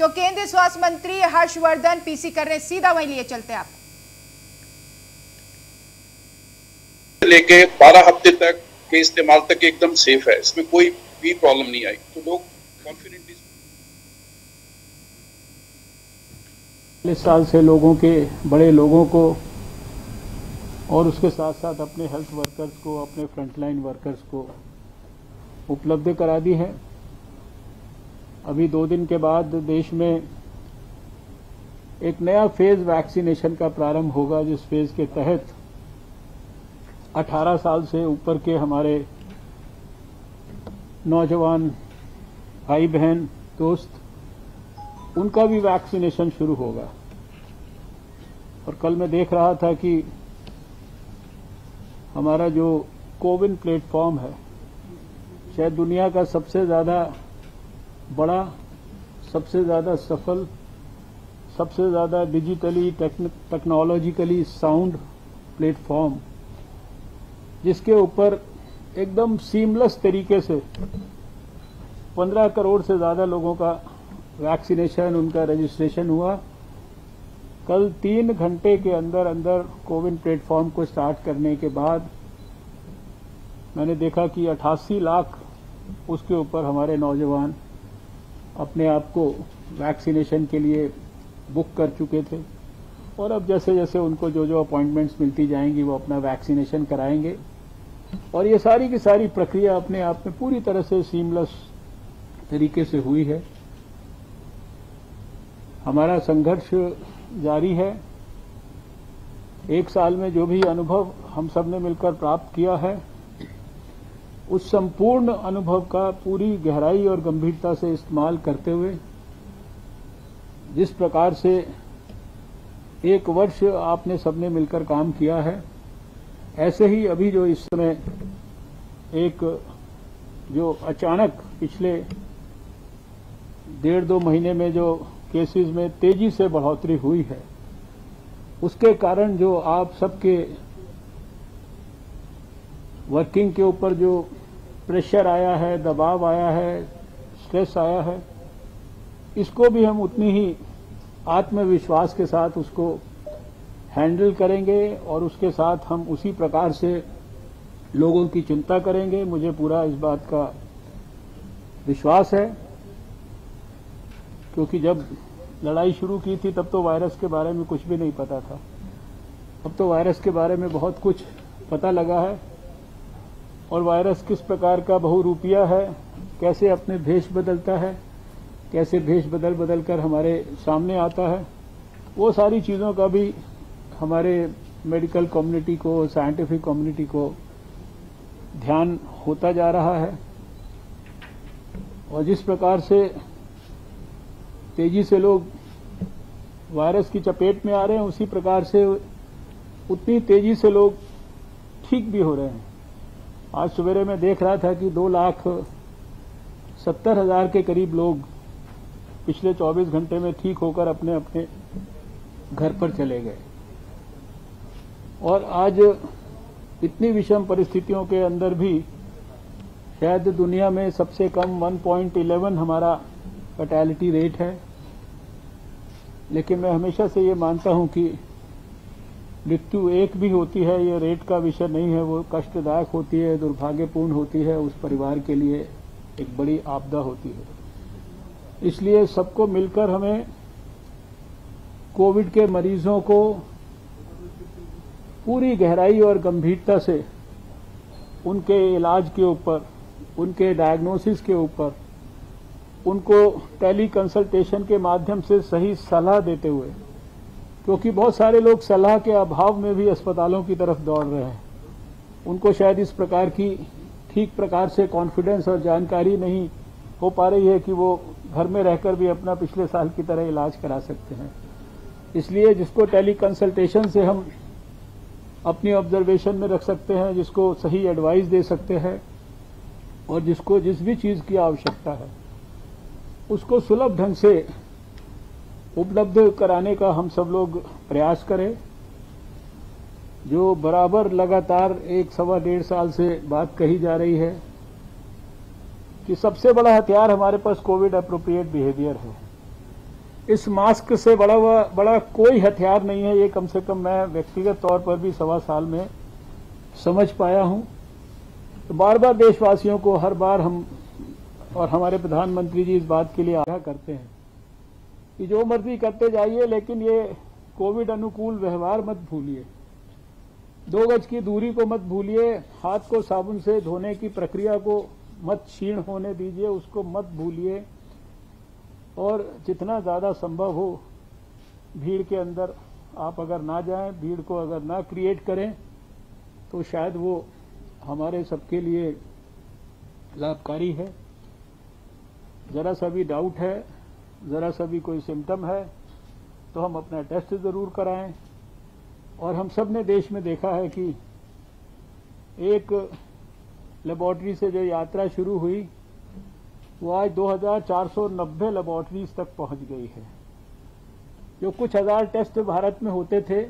तो केंद्रीय स्वास्थ्य मंत्री हर्षवर्धन पीसी कर रहे, सीधा वहीं लिए चलते हैं आप। लेके 12 हफ्ते तक के इस्तेमाल तक एकदम सेफ है, इसमें कोई भी प्रॉब्लम नहीं आई, तो लोग कॉन्फिडेंटली। 40 साल से लोगों के, बड़े लोगों को और उसके साथ साथ अपने हेल्थ वर्कर्स को, अपने फ्रंटलाइन वर्कर्स को उपलब्ध करा दी है। अभी 2 दिन के बाद देश में एक नया फेज वैक्सीनेशन का प्रारंभ होगा, जिस फेज के तहत 18 साल से ऊपर के हमारे नौजवान भाई बहन दोस्त, उनका भी वैक्सीनेशन शुरू होगा। और कल मैं देख रहा था कि हमारा जो कोविन प्लेटफॉर्म है, शायद दुनिया का सबसे ज़्यादा बड़ा, सबसे ज़्यादा सफल, सबसे ज़्यादा डिजिटली टेक्नोलॉजिकली साउंड प्लेटफॉर्म, जिसके ऊपर एकदम सीमलेस तरीके से 15 करोड़ से ज़्यादा लोगों का वैक्सीनेशन, उनका रजिस्ट्रेशन हुआ। कल 3 घंटे के अंदर अंदर कोविन प्लेटफॉर्म को स्टार्ट करने के बाद मैंने देखा कि 88 लाख उसके ऊपर हमारे नौजवान अपने आप को वैक्सीनेशन के लिए बुक कर चुके थे। और अब जैसे जैसे उनको जो जो अपॉइंटमेंट्स मिलती जाएंगी वो अपना वैक्सीनेशन कराएंगे। और ये सारी की सारी प्रक्रिया अपने आप में पूरी तरह से सीमलेस तरीके से हुई है। हमारा संघर्ष जारी है। 1 साल में जो भी अनुभव हम सब ने मिलकर प्राप्त किया है, उस संपूर्ण अनुभव का पूरी गहराई और गंभीरता से इस्तेमाल करते हुए, जिस प्रकार से 1 वर्ष आपने सबने मिलकर काम किया है, ऐसे ही अभी जो इस समय एक जो अचानक पिछले 1.5-2 महीने में जो केसेस में तेजी से बढ़ोतरी हुई है, उसके कारण जो आप सबके वर्किंग के ऊपर जो प्रेशर आया है, दबाव आया है, स्ट्रेस आया है, इसको भी हम उतनी ही आत्मविश्वास के साथ उसको हैंडल करेंगे और उसके साथ हम उसी प्रकार से लोगों की चिंता करेंगे। मुझे पूरा इस बात का विश्वास है, क्योंकि जब लड़ाई शुरू की थी तब तो वायरस के बारे में कुछ भी नहीं पता था। अब तो वायरस के बारे में बहुत कुछ पता लगा है और वायरस किस प्रकार का बहुरूपिया है, कैसे अपने भेष बदलता है, कैसे भेष बदल बदल कर हमारे सामने आता है, वो सारी चीज़ों का भी हमारे मेडिकल कम्युनिटी को, साइंटिफिक कम्युनिटी को ध्यान होता जा रहा है। और जिस प्रकार से तेजी से लोग वायरस की चपेट में आ रहे हैं, उसी प्रकार से उतनी तेजी से लोग ठीक भी हो रहे हैं। आज सवेरे मैं देख रहा था कि 2,70,000 के करीब लोग पिछले 24 घंटे में ठीक होकर अपने अपने घर पर चले गए। और आज इतनी विषम परिस्थितियों के अंदर भी शायद दुनिया में सबसे कम 1.11 हमारा फैटेलिटी रेट है। लेकिन मैं हमेशा से ये मानता हूं कि मृत्यु एक भी होती है, ये रेट का विषय नहीं है, वो कष्टदायक होती है, दुर्भाग्यपूर्ण होती है, उस परिवार के लिए एक बड़ी आपदा होती है। इसलिए सबको मिलकर हमें कोविड के मरीजों को पूरी गहराई और गंभीरता से उनके इलाज के ऊपर, उनके डायग्नोसिस के ऊपर, उनको टेली कंसल्टेशन के माध्यम से सही सलाह देते हुए, क्योंकि बहुत सारे लोग सलाह के अभाव में भी अस्पतालों की तरफ दौड़ रहे हैं, उनको शायद इस प्रकार की ठीक प्रकार से कॉन्फिडेंस और जानकारी नहीं हो पा रही है कि वो घर में रहकर भी अपना पिछले साल की तरह इलाज करा सकते हैं। इसलिए जिसको टेली कंसल्टेशन से हम अपनी ऑब्जर्वेशन में रख सकते हैं, जिसको सही एडवाइस दे सकते हैं और जिसको जिस भी चीज़ की आवश्यकता है उसको सुलभ ढंग से उपलब्ध कराने का हम सब लोग प्रयास करें। जो बराबर लगातार 1-1.5 साल से बात कही जा रही है कि सबसे बड़ा हथियार हमारे पास कोविड एप्रोप्रिएट बिहेवियर है। इस मास्क से बड़ा कोई हथियार नहीं है, ये कम से कम मैं व्यक्तिगत तौर पर भी 1.25 साल में समझ पाया हूं। तो बार बार देशवासियों को हर बार हम और हमारे प्रधानमंत्री जी इस बात के लिए आग्रह करते हैं कि जो मर्जी करते जाइए, लेकिन ये कोविड अनुकूल व्यवहार मत भूलिए, 2 गज की दूरी को मत भूलिए, हाथ को साबुन से धोने की प्रक्रिया को मत क्षीण होने दीजिए, उसको मत भूलिए, और जितना ज्यादा संभव हो भीड़ के अंदर आप अगर ना जाएं, भीड़ को अगर ना क्रिएट करें, तो शायद वो हमारे सबके लिए लाभकारी है। जरा सा भी डाउट है, जरा सा भी कोई सिम्टम है, तो हम अपना टेस्ट जरूर कराएं। और हम सब ने देश में देखा है कि एक लेबोरेटरी से जो यात्रा शुरू हुई वो आज 2490 लेबोरेटरीज तक पहुंच गई है। जो कुछ हजार टेस्ट भारत में होते थे